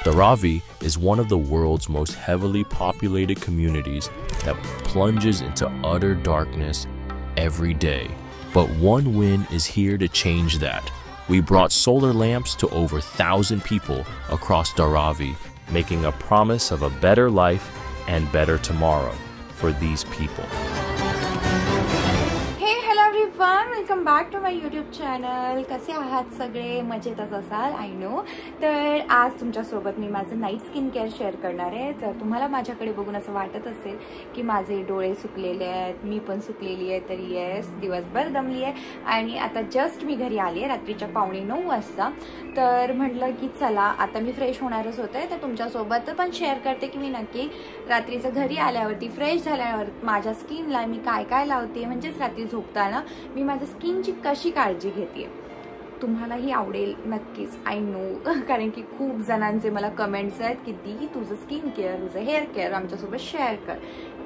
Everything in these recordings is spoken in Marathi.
Dharavi is one of the world's most heavily populated communities that plunges into utter darkness every day. But one win is here to change that. We brought solar lamps to over 1,000 people across Dharavi, making a promise of a better life and better tomorrow for these people. Welcome back to my YouTube channel. कसे आहात सगळे? मजेतच असाल आय नो. तर आज तुमच्यासोबत मी माझं नाईट स्किन केअर शेअर करणार आहे. तर तुम्हाला माझ्याकडे बघून असं वाटत असेल की माझे डोळे सुकलेले आहेत, मी पण सुकलेली आहे. तर येस, दिवसभर दमली आहे आणि आता जस्ट मी घरी आली आहे रात्रीच्या 8:45 वाजता. तर म्हटलं की चला आता मी फ्रेश होणारच होते, तर तुमच्यासोबत पण शेअर करते की मी नक्की रात्रीचं घरी आल्यावरती फ्रेश झाल्यावर माझ्या स्किनला मी काय काय लावते, म्हणजेच रात्री झोपताना मी माझ्या स्किनची कशी काळजी घेते. तुम्हालाही आवडेल नक्कीच, आय नो. कारण की खूप जणांचे मला कमेंट्स आहेत की दी तुझं स्किन केअर, तुझं हेअर केअर आमच्यासोबत शेअर कर.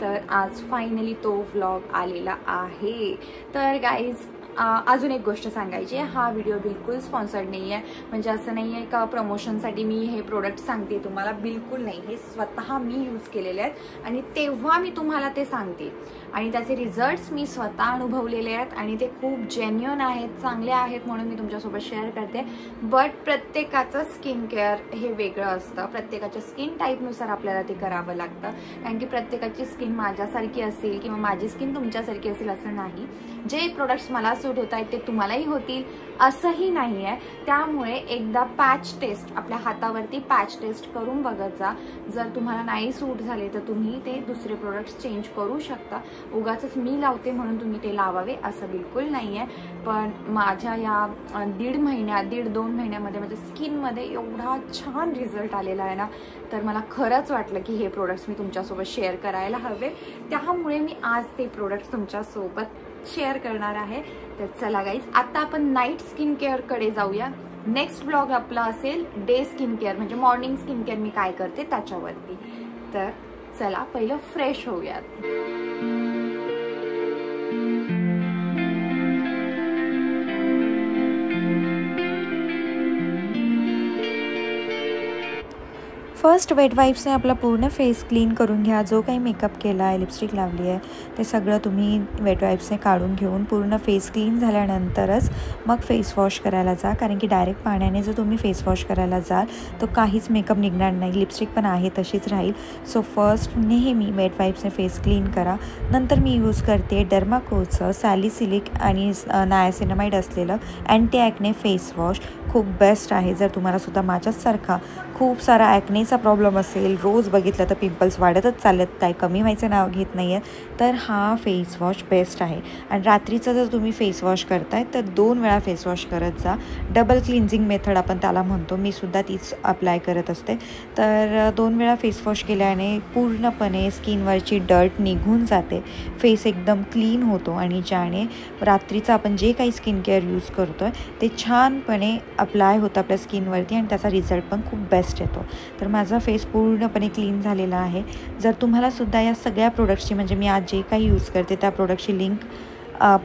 तर आज फायनली तो व्लॉग आलेला आहे. तर गाईज अजून एक गोष्ट सांगायची आहे, हा व्हिडिओ बिलकुल स्पॉन्सर्ड नाही आहे. म्हणजे असं नाही आहे का प्रमोशनसाठी मी हे प्रोडक्ट सांगते तुम्हाला, बिलकुल नाही. हे स्वतः मी यूज केलेले आहेत आणि तेव्हा मी तुम्हाला ते सांगते आणि त्याचे रिझल्ट्स मी स्वतः अनुभवलेले आहेत आणि ते खूप जेन्युइन आहेत, चांगले आहेत, म्हणून मी तुमच्यासोबत शेअर करते. बट प्रत्येकाचं स्किन केअर हे वेगळं असतं. प्रत्येकाच्या स्किन टाईपनुसार आपल्याला ते करावं लागतं. कारण की प्रत्येकाची स्किन माझ्यासारखी असेल किंवा माझी स्किन तुमच्यासारखी असेल असं नाही. जे प्रोडक्ट्स मला सूट होत आहेत ते तुम्हालाही होतील असंही नाही आहे. त्यामुळे एकदा पॅच टेस्ट, आपल्या हातावरती पॅच टेस्ट करून बघत जा. जर तुम्हाला नाही सूट झाले तर तुम्ही ते दुसरे प्रोडक्ट्स चेंज करू शकता. उगाच मी लावते म्हणून तुम्ही ते लावावे असं बिलकुल नाही आहे. पण माझ्या या 1.5-2 महिन्यामध्ये माझ्या स्किनमध्ये एवढा छान रिझल्ट आलेला आहे ना, तर मला खरंच वाटलं की हे प्रोडक्ट्स मी तुमच्यासोबत शेअर करायला हवे. त्यामुळे मी आज ते प्रोडक्ट्स तुमच्यासोबत शेअर करणार आहे. तर चला गाईज, आता आपण नाईट स्किन केअर कडे जाऊया. नेक्स्ट ब्लॉग आपला असेल डे स्किन केअर, म्हणजे मॉर्निंग स्किन केअर मी काय करते त्याच्यावरती. तर चला पहिलं फ्रेश होऊयात. फर्स्ट वेट वाईप्सने आपला पूर्ण फेस क्लीन करून घ्या. जो काही मेकअप केला आहे, लिपस्टिक लावली आहे, ते सगळं तुम्ही वेट वाईप्सने काढून घेऊन पूर्ण फेस क्लीन झाल्यानंतरच मग फेस वॉश करायला जा. कारण की डायरेक्ट पाण्याने जर तुम्ही फेस वॉश करायला जाल तर काहीच मेकअप निघणार नाही, लिपस्टिक पण आहे तशीच राहील. सो फर्स्ट नेहमी वेट वाईप्सने फेस क्लीन करा. नंतर मी यूज करते डर्माकोचं सॅलिसिलिक आणि नायासिनामाइड असलेलं अँटी ॲक्ने फेस वॉश. खूप बेस्ट आहे. जर तुम्हाला सुद्धा माझ्यासारखा खूप सारा ॲक्नेचा प्रॉब्लेम असेल, रोज बघितलं तर पिंपल्स वाढतच चालत, काय कमी व्हायचं नाव घेत नाही आहेत, तर हा फेस वॉश बेस्ट आहे. आणि रात्रीचं जर तुम्ही फेस वॉश करताय तर 2 वेळा फेस वॉश करत जा. डबल क्लिन्झिंग मेथड आपण त्याला म्हणतो, मी सुद्धा तीच अप्लाय करत असते. तर 2 वेळा फेस वॉश केल्याने पूर्णपणे स्किनवरची डर्ट निघून जाते, फेस एकदम क्लीन होतो आणि ज्याने रात्रीचं आपण जे काही स्किन केअर यूज करतो आहे ते छानपणे अप्लाय होतं आपल्या स्किनवरती आणि त्याचा रिझल्ट पण खूप बेस्ट येतो. तर माझा फेस पूर्णपणे क्लीन झालेला आहे. जर तुम्हाला सुद्धा या सगळ्या प्रोडक्ट्सची, म्हणजे मी आज जे काही यूज करते त्या प्रोडक्टची लिंक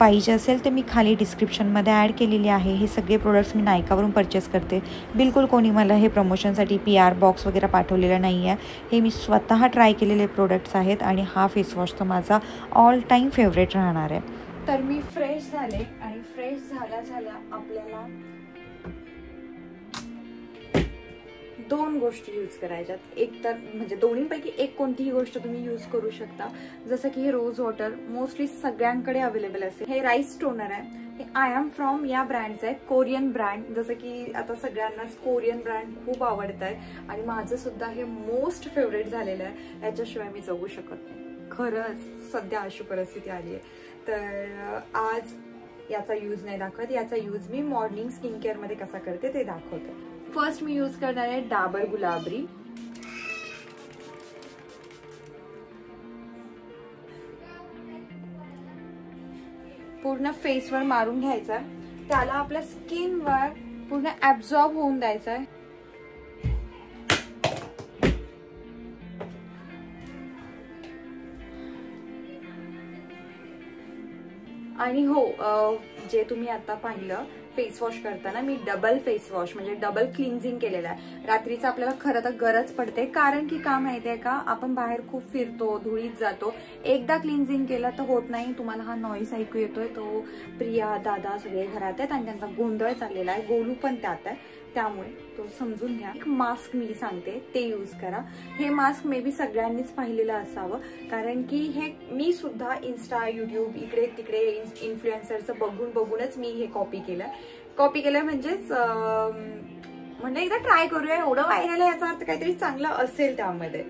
पाहिजे असेल तर मी खाली डिस्क्रिप्शनमध्ये ॲड केलेली आहे. हे सगळे प्रोडक्ट्स मी नायकावरून परचेस करते. बिलकुल कोणी मला हे प्रमोशनसाठी PR बॉक्स वगैरे पाठवलेलं नाही आहे. हे मी स्वतः ट्राय केलेले प्रोडक्ट्स आहेत आणि हा फेस वॉश तर माझा ऑल टाईम फेवरेट राहणार आहे. तर मी फ्रेश झाले आणि फ्रेश झाल्या आपल्याला 2 गोष्टी यूज करायच्यात. एक तर म्हणजे दोन्हीपैकी एक कोणतीही गोष्ट तुम्ही यूज करू शकता. जसं की हे रोज वॉटर मोस्टली सगळ्यांकडे अवेलेबल असेल. हे राईस टोनर आहे, हे आय एम फ्रॉम या ब्रँडचं आहे, कोरियन ब्रँड. जसं की आता सगळ्यांनाच कोरियन ब्रँड खूप आवडत आहे आणि माझं सुद्धा हे मोस्ट फेवरेट झालेलं आहे. याच्याशिवाय मी जगू शकत नाही. खरंच सध्या अशी परिस्थिती आली आहे. तर आज याचा यूज नाही दाखवत, याचा use me morning skin care मध्ये कसा करते ते दाखवते. फर्स्ट मी यूज करणार आहे डाबर गुलाबरी. पूर्ण फेसवर मारून घ्यायचा, त्याला आपल्या स्किनवर पूर्ण ऍब्झॉर्ब होऊन द्यायचा आहे. आणि हो, जे तुम्ही आता पाहिलं फेस वॉश करताना मी डबल फेस वॉश म्हणजे डबल क्लिन्झिंग केलेलं आहे. रात्रीचं आपल्याला खरं तर गरज पडते, कारण की का माहितीये का, आपण बाहेर खूप फिरतो, धुळीत जातो. एकदा क्लिन्झिंग केलं तर होत नाही. तुम्हाला हा नॉईस ऐकू येतोय तो प्रिया दादा सगळे घरात आहेत आणि त्यांचा गोंधळ चाललेला आहे. गोलू पण त्यात आहे, त्यामुळे तो समजून घ्या. एक मास्क मी सांगते ते यूज करा. हे मास्क मे बी सगळ्यांनीच पाहिलेलं असावं, कारण की हे मी सुद्धा इन्स्टा युट्यूब इकडे तिकडे इन्फ्लुएन्सरचं बघूनच मी हे कॉपी केलं म्हणजेच म्हणजे एकदा ट्राय करूया. एवढं व्हायरल आहे याचा अर्थ काहीतरी चांगलं असेल त्यामध्ये.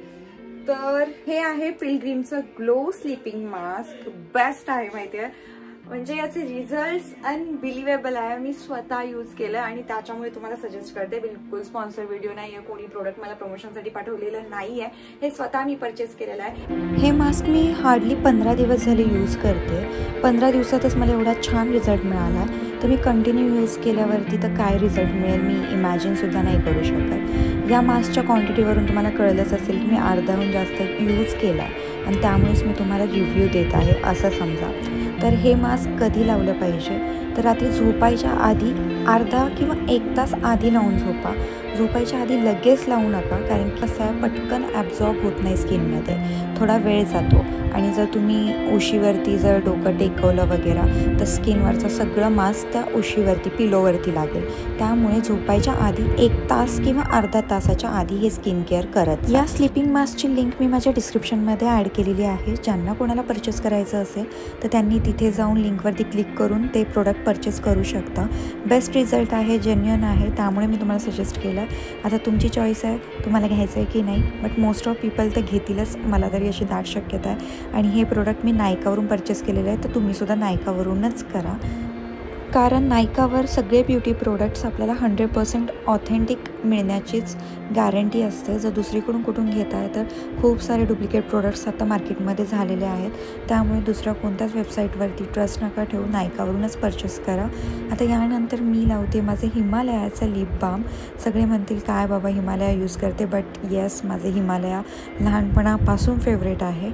तर हे आहे पिलग्रीमचं ग्लो स्लीपिंग मास्क. बेस्ट आहे माहितीये, म्हणजे याचे रिझल्ट अनबिलिव्हेबल आहे. मी स्वतः यूज केलं आणि त्याच्यामुळे तुम्हाला सजेस्ट करते. बिलकुल स्पॉन्सर व्हिडिओ नाहीये, कोणी प्रोडक्ट मला प्रमोशनसाठी पाठवलेलं नाहीये, हे स्वतः मी परचेस केलेलं आहे. हे मास्क मी हार्डली 15 दिवस झाले यूज करते. 15 दिवसातच मला एवढा छान रिझल्ट मिळाला, तर मी कंटिन्यू यूज केल्यावरती तर काय रिझल्ट मिळेल मी इमॅजिनसुद्धा नाही करू शकत. या मास्कच्या क्वांटिटीवरून तुम्हाला कळलंच असेल की मी अर्ध्याहून जास्त यूज केला आहे आणि त्यामुळेच मी तुम्हाला रिव्ह्यू देत आहे असं समजा. तर हे मास्क कधी लावलं पाहिजे, तर रात्री झोपायच्या आधी अर्धा किंवा 1 तास आधी लावून झोपा. झोपायच्या आधी लगेच लावू नका, कारण की कसं आहे पटकन ॲब्झॉर्ब होत नाही स्किनमध्ये, थोडा वेळ जातो. आणि जर तुम्ही उशीवरती जर डोकं टेकवलं वगैरे तर स्किनवरचं सगळं मास्क त्या उशीवरती पिलोवरती लागेल. त्यामुळे झोपायच्या आधी 1 तास किंवा अर्धा तासाच्या आधी हे स्किन केअर करत. या स्लीपिंग मास्कची लिंक मी माझ्या डिस्क्रिप्शनमध्ये ॲड केलेली आहे. ज्यांना कोणाला परचेस करायचं असेल तर त्यांनी तिथे जाऊन लिंकवरती क्लिक करून ते प्रोडक्ट परचेस करू शकता. बेस्ट रिझल्ट आहे, जेन्युइन आहे, त्यामुळे मी तुम्हाला सजेस्ट केलं. आता तुमची चॉईस आहे तुम्हाला घ्यायचं आहे की नाही, बट मोस्ट ऑफ पीपल तर घेतीलच, मला तरी अशी दाट शक्यता आहे. आणि हे प्रोडक्ट मी नायकावरून परचेस केलेलं आहे, तर तुम्हीसुद्धा नायकावरूनच करा. कारण नायकावर सगळे ब्युटी प्रोडक्ट्स आपल्याला 100% ऑथेंटिक मिळण्याचीच गॅरंटी असते. जर दुसरीकडून कुठून घेताय तर खूप सारे डुप्लिकेट प्रोडक्ट्स आता मार्केटमध्ये झालेले आहेत, त्यामुळे दुसऱ्या कोणत्याच वेबसाईटवरती ट्रस्ट नका ठेवू, नायकावरूनच परचेस करा. आता यानंतर मी लावते माझे हिमालयाचं लिप बाम. सगळे म्हणतील काय बाबा हिमालया यूज करते, बट येस माझे हिमालया लहानपणापासून फेवरेट आहे.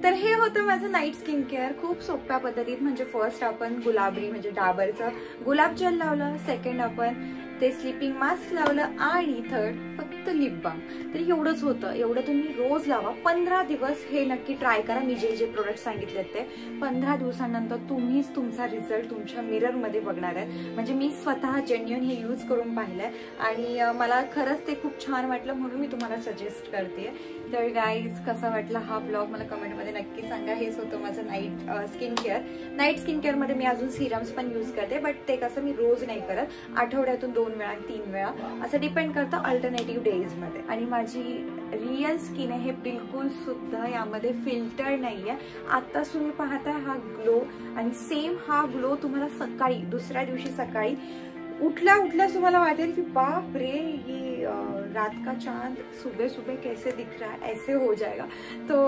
तर हे होतं माझं नाईट स्किन केअर खूप सोप्या पद्धतीत. म्हणजे फर्स्ट आपण गुलाबरी म्हणजे डाबरचं गुलाब जेल लावलं, सेकंड आपण ते स्लीपिंग मास्क लावलं आणि थर्ड फक्त लिप बाम. तर एवढंच होतं. एवढं तुम्ही रोज लावा. 15 दिवस हे नक्की ट्राय करा. मी जे प्रोडक्ट सांगितलेत ते 15 दिवसांनंतर तुम्हीच तुमचा रिझल्ट तुमच्या मिररमध्ये बघणार आहे. म्हणजे मी स्वतः जेन्युइन हे यूज करून पाहिलंय आणि मला खरंच ते खूप छान वाटलं, म्हणून मी तुम्हाला सजेस्ट करते. तर गाईज कसा वाटला हा ब्लॉग मला कमेंटमध्ये नक्की सांगा. हेच होतं माझं night skin care. Night skin केअरमध्ये मी अजून सिरम्स पण यूज करते, बट ते कसं मी रोज नाही करत, आठवड्यातून 2 वेळा 3 वेळा असं डिपेंड करतं अल्टरनेटिव्ह डेजमध्ये. आणि माझी रिअल स्किन आहे, हे बिलकुल सुद्धा यामध्ये फिल्टर नाही आहे. आता तुम्ही पाहताय हा ग्लो, आणि सेम हा ग्लो तुम्हाला सकाळी दुसऱ्या दिवशी सकाळी उठल्या तुम्हाला वाटेल की बाप रे ये रात का चांद सुबह सुबह कैसे दिख रहा है, ऐसे हो जाएगा. तो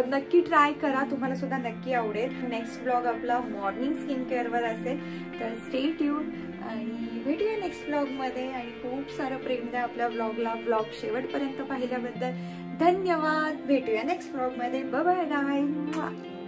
नक्की ट्राय करा, तुम्हाला सुद्धा नक्की आवडेल. नेक्स्ट ब्लॉग आपला मॉर्निंग स्किन केअरवर असेल, तर स्टे ट्यून आणि भेटूया नेक्स्ट ब्लॉगमध्ये. आणि खूप सारं प्रेम द्या आपल्या ब्लॉगला. ब्लॉग शेवटपर्यंत पाहिल्याबद्दल धन्यवाद. भेटूया नेक्स्ट ब्लॉगमध्ये. Bye bye.